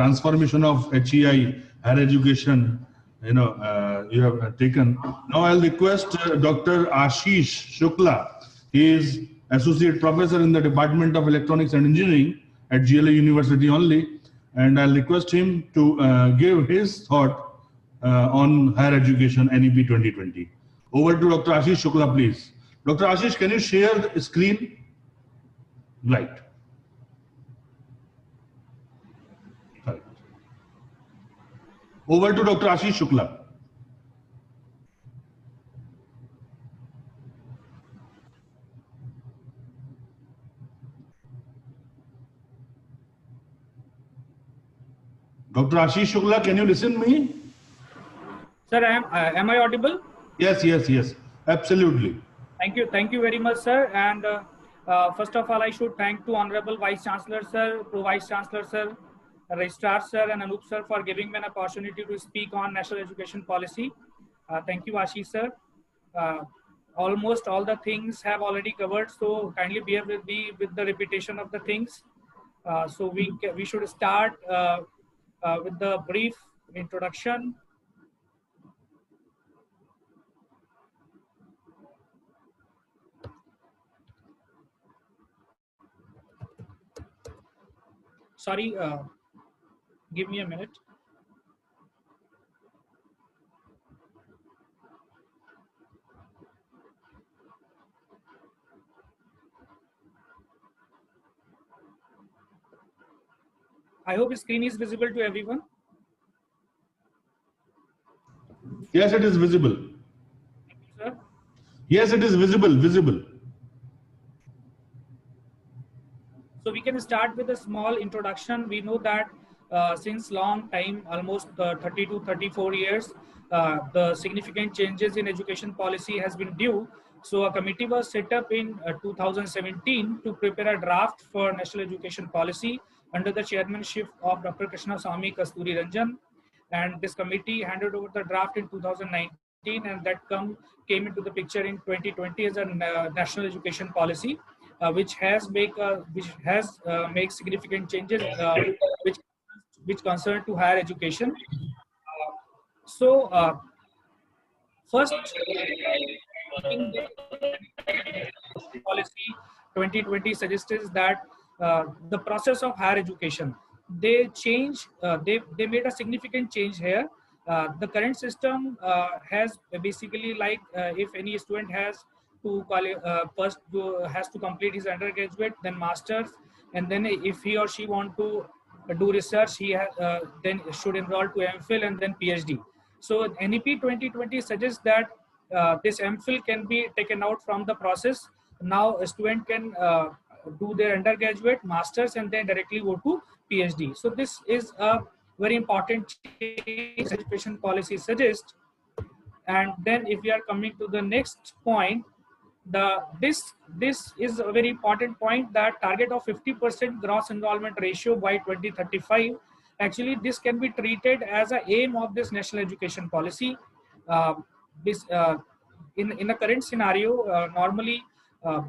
transformation of HEI, higher education, you have taken. Now I'll request Dr. Ashish Shukla. He is Associate Professor in the Department of Electronics and Engineering at GLA University only. And I'll request him to give his thought on higher education NEP 2020. Over to Dr. Ashish Shukla, please. Dr. Ashish, can you share the screen? Right. Over to Dr. Ashish Shukla. Dr. Ashish Shukla, can you listen to me? Sir, am I audible? Yes, absolutely. Thank you very much, sir. And first of all, I should thank to Honorable Vice Chancellor, sir, Pro Vice Chancellor, sir, Registrar, sir, and Anup, sir, for giving me an opportunity to speak on national education policy. Thank you, Ashish, sir. Almost all the things have already covered, so kindly bear with me with the repetition of the things. So we should start with the brief introduction. Sorry, give me a minute. I hope the screen is visible to everyone. Yes, it is visible. Thank you, sir. Yes, it is visible. So we can start with a small introduction. We know that since long time, almost 30 to 34 years, the significant changes in education policy has been due. So a committee was set up in 2017 to prepare a draft for national education policy under the chairmanship of Dr. Krishna Swamy Kasturi Ranjan. And this committee handed over the draft in 2019, and that came into the picture in 2020 as a national education policy. Which has made significant changes which concern to higher education. First, policy 2020 suggests that the process of higher education, they made a significant change here. The current system has basically like if any student has to first has to complete his undergraduate, then masters, and then if he or she want to do research, he then should enroll to MPhil and then PhD. So NEP 2020 suggests that this MPhil can be taken out from the process. Now a student can do their undergraduate, masters, and then directly go to PhD. So this is a very important change education policy suggests. And then if we are coming to the next point, this is a very important point, that target of 50% gross enrollment ratio by 2035. Actually, this can be treated as an aim of this national education policy. In the current scenario, normally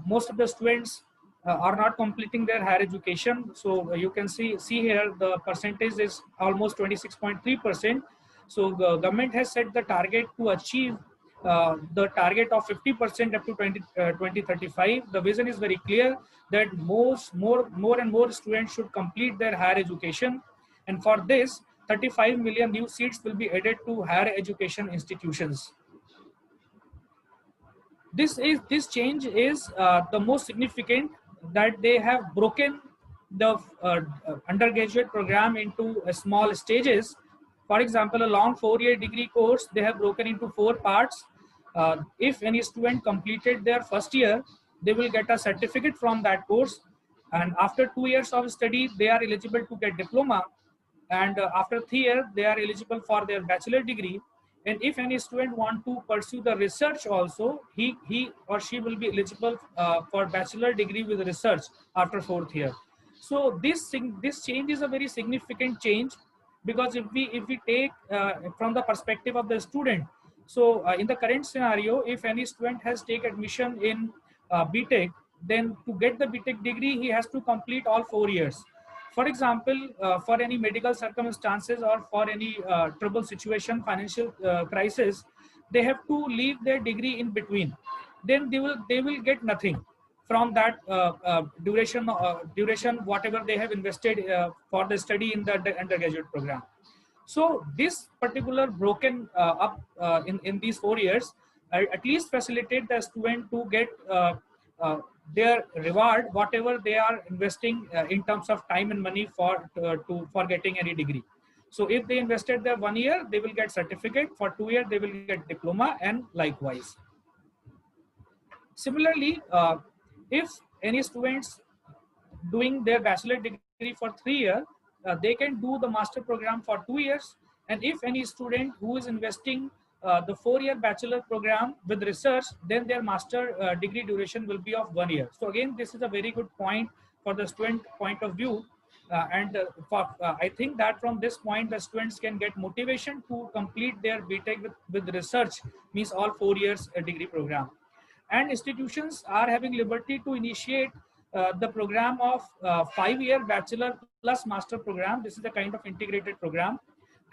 most of the students are not completing their higher education. So you can see here the percentage is almost 26.3%. So the government has set the target to achieve the target of 50% up to 2035. The vision is very clear that more and more students should complete their higher education, and for this 35 million new seats will be added to higher education institutions. This change is the most significant, that they have broken the undergraduate program into small stages. For example, a long 4-year degree course, they have broken into 4 parts. If any student completed their first year, they will get a certificate from that course. And after 2 years of study, they are eligible to get diploma. And after 3 years, they are eligible for their bachelor degree. And if any student want to pursue the research also, he or she will be eligible for bachelor degree with research after 4th year. So this change is a very significant change, because if we take from the perspective of the student, so in the current scenario, if any student has take admission in BTech, then to get the BTech degree, he has to complete all 4 years. For example, for any medical circumstances or for any trouble situation, financial crisis, they have to leave their degree in between. Then they will get nothing from that duration whatever they have invested for the study in the undergraduate program. So this particular broken up in these 4 years at least facilitate the student to get uh, their reward whatever they are investing in terms of time and money for getting any degree. So if they invested there 1 year, they will get certificate. For 2 years, they will get diploma, and likewise. Similarly, if any students doing their bachelor degree for 3 years, they can do the master program for 2 years. And if any student who is investing the 4-year bachelor program with research, then their master degree duration will be of 1 year. So again, this is a very good point for the student point of view. I think that from this point, the students can get motivation to complete their BTech with research, means all 4 years degree program. And institutions are having liberty to initiate the program of 5-year bachelor plus master program. This is a kind of integrated program.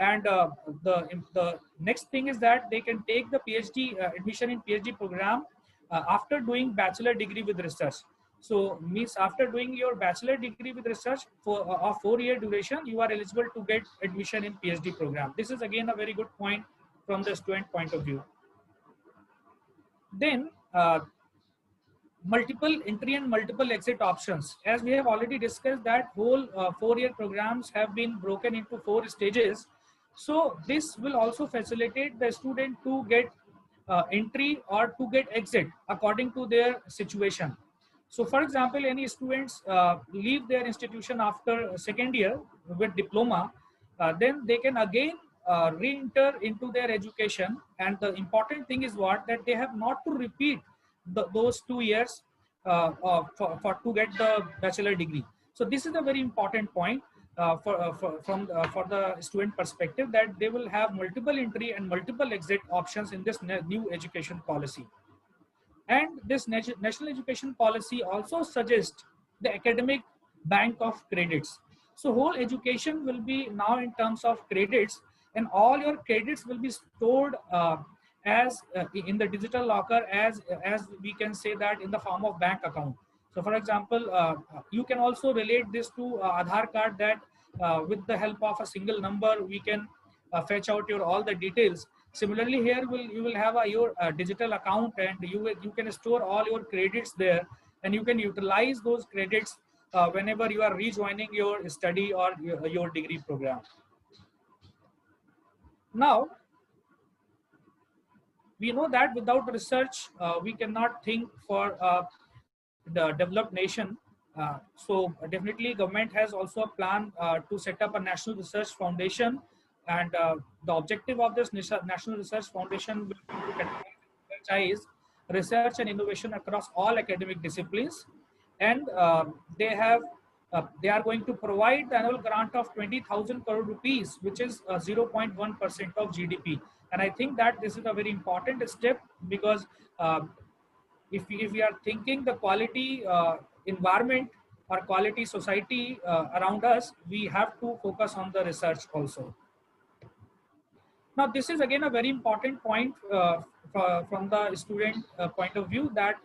And the next thing is that they can take the PhD admission in PhD program after doing bachelor degree with research. So means after doing your bachelor degree with research for of 4-year duration, you are eligible to get admission in PhD program. This is again a very good point from the student point of view. Then multiple entry and multiple exit options. As we have already discussed that whole 4-year programs have been broken into 4 stages. So this will also facilitate the student to get entry or to get exit according to their situation. So for example, any students leave their institution after 2nd year with diploma, then they can again re-enter into their education. And the important thing is what, that they have not to repeat those 2 years for to get the bachelor degree. So this is a very important point for the student perspective, that they will have multiple entry and multiple exit options in this new education policy. And this national education policy also suggests the academic bank of credits. So whole education will be now in terms of credits, and all your credits will be stored as in the digital locker, as we can say that in the form of bank account. So for example, you can also relate this to Aadhaar card, that with the help of a single number we can fetch out your all the details. Similarly, here you will have your digital account, and you can store all your credits there, and you can utilize those credits whenever you are rejoining your study or your degree program. Now, we know that without research, we cannot think for the developed nation. So definitely government has also a plan to set up a national research foundation, and the objective of this national research foundation will be to energize research and innovation across all academic disciplines. And they are going to provide the annual grant of 20,000 crore rupees, which is 0.1% of GDP. And I think that this is a very important step, because if we are thinking the quality environment or quality society around us, we have to focus on the research also. Now, this is again a very important point from the student point of view, that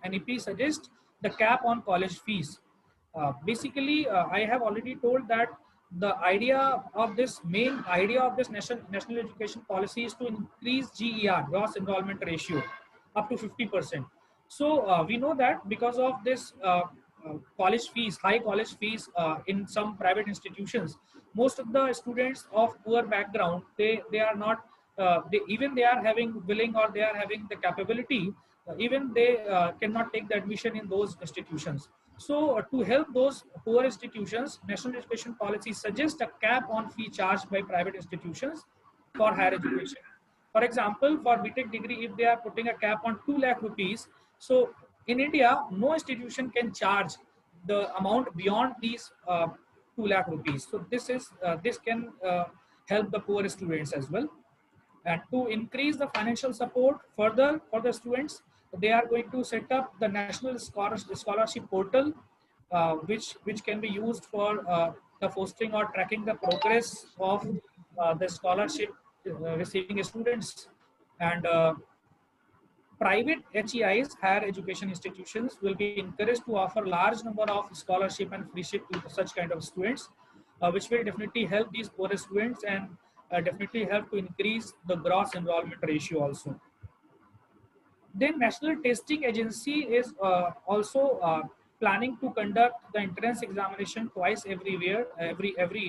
NEP suggests the cap on college fees. Basically, I have already told that the main idea of this national education policy is to increase GER, gross enrollment ratio, up to 50%. So we know that because of this college fees, high college fees in some private institutions, most of the students of poor background, they are not, even they are having willing, or they are having the capability, even they cannot take the admission in those institutions. So to help those poor institutions, national education policy suggests a cap on fee charged by private institutions for higher education. For example, for BTech degree, if they are putting a cap on 2 lakh rupees, so in India, no institution can charge the amount beyond these 2 lakh rupees. So this can help the poor students as well. And to increase the financial support further for the students, they are going to set up the national scholarship portal, which can be used for the fostering or tracking the progress of the scholarship receiving students. And private HEIs, higher education institutions, will be encouraged to offer large number of scholarship and freeship to such kind of students, which will definitely help these poor students and definitely help to increase the gross enrollment ratio also. Then National Testing Agency is also planning to conduct the entrance examination twice every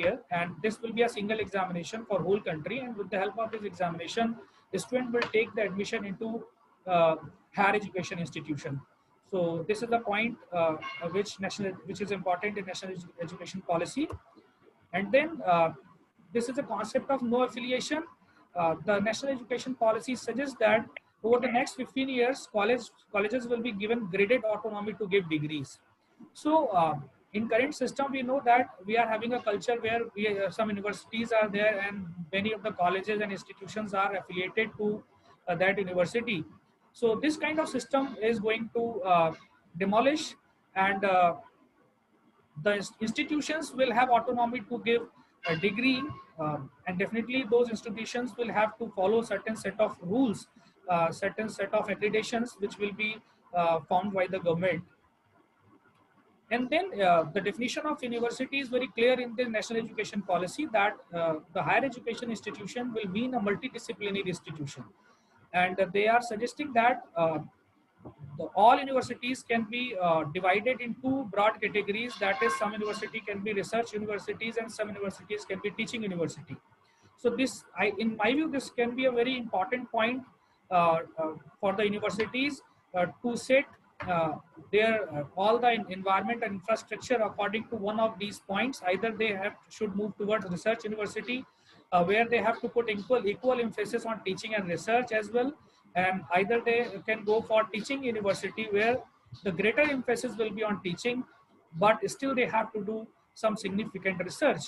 year, and this will be a single examination for whole country. And with the help of this examination, the student will take the admission into uh, higher education institution. So this is the point which is important in national education policy. And then this is a concept of no affiliation. The national education policy suggests that over the next 15 years, colleges will be given graded autonomy to give degrees. So in current system, we know that we are having a culture where some universities are there and many of the colleges and institutions are affiliated to that university. So this kind of system is going to demolish, and the institutions will have autonomy to give a degree, and definitely those institutions will have to follow certain set of rules, certain set of accreditations which will be found by the government. And then the definition of university is very clear in the national education policy, that the higher education institution will mean a multidisciplinary institution. And they are suggesting that all universities can be divided into broad categories. That is, some university can be research universities and some universities can be teaching university. So this, in my view, this can be a very important point for the universities to set their all the environment and infrastructure according to one of these points. Either they should move towards research university, where they have to put equal emphasis on teaching and research as well, and either they can go for teaching university, where the greater emphasis will be on teaching, but still they have to do some significant research.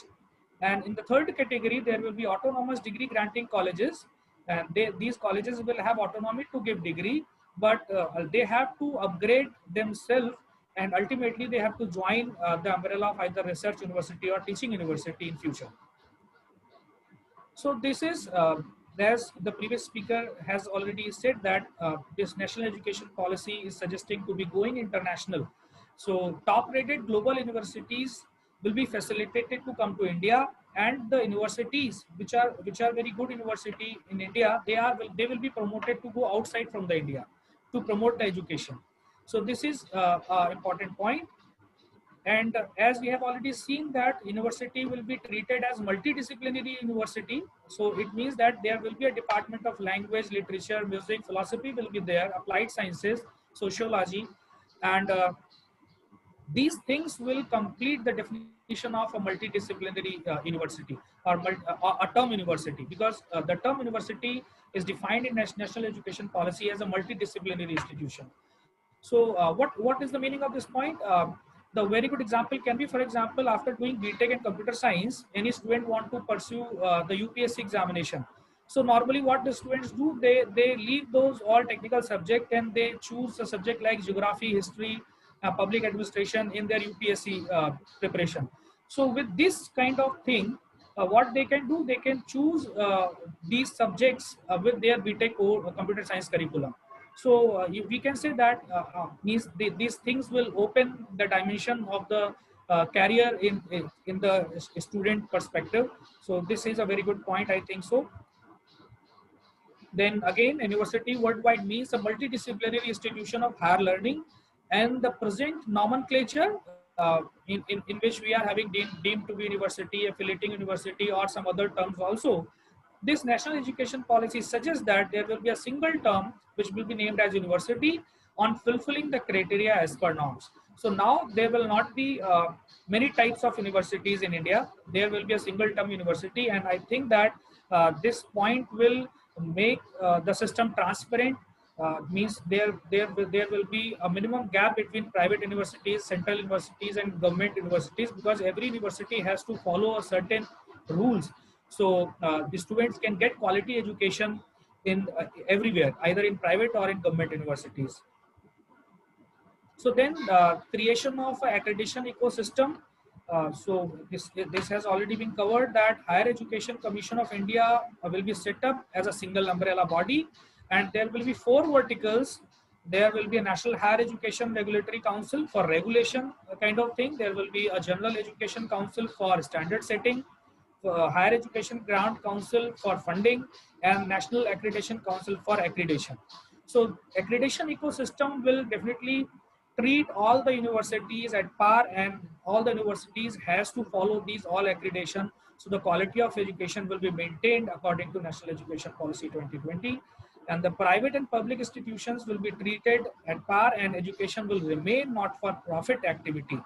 And in the third category, there will be autonomous degree granting colleges, and these colleges will have autonomy to give degree, but they have to upgrade themselves, and ultimately they have to join the umbrella of either research university or teaching university in future. So this is, as the previous speaker has already said, that this national education policy is suggesting to be going international. So top rated global universities will be facilitated to come to India, and the universities which are very good university in India, they will be promoted to go outside from the India to promote the education. So this is important point. And as we have already seen that university will be treated as multidisciplinary university. So it means that there will be a department of language, literature, music, philosophy will be there, applied sciences, sociology, and these things will complete the definition of a multidisciplinary university, or a term university, because the term university is defined in national education policy as a multidisciplinary institution. So what is the meaning of this point? The very good example can be, for example, after doing BTech in computer science, any student want to pursue the UPSC examination. So normally what the students do, they leave those all technical subject and they choose a subject like geography, history, public administration in their UPSC preparation. So with this kind of thing, what they can do, they can choose these subjects with their BTech or computer science curriculum. So we can say that these things will open the dimension of the career in the student perspective. So this is a very good point, I think so. Then again, university worldwide means a multidisciplinary institution of higher learning, and the present nomenclature in which we are having deemed to be university, affiliating university, or some other terms also. This national education policy suggests that there will be a single term which will be named as university on fulfilling the criteria as per norms. So now there will not be many types of universities in India. There will be a single term university, and I think that this point will make the system transparent. Means there will be a minimum gap between private universities, central universities, and government universities, because every university has to follow a certain rules. So the students can get quality education in everywhere, either in private or in government universities. So then creation of an accreditation ecosystem. So this has already been covered, that Higher Education Commission of India will be set up as a single umbrella body, and there will be 4 verticals. There will be a National Higher Education Regulatory Council for regulation kind of thing. There will be a General Education Council for standard setting, Higher Education Grant Council for funding, and National Accreditation Council for accreditation. So accreditation ecosystem will definitely treat all the universities at par, and all the universities has to follow these all accreditation. So the quality of education will be maintained according to National Education Policy 2020, and the private and public institutions will be treated at par, and education will remain not for profit activity.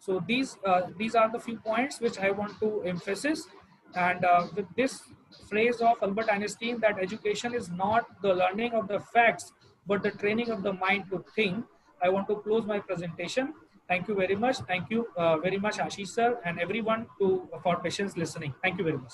So these are the few points which I want to emphasize. And with this phrase of Albert Einstein, that education is not the learning of the facts, but the training of the mind to think, I want to close my presentation. Thank you very much. Thank you very much, Ashish sir, and everyone for patience listening. Thank you very much.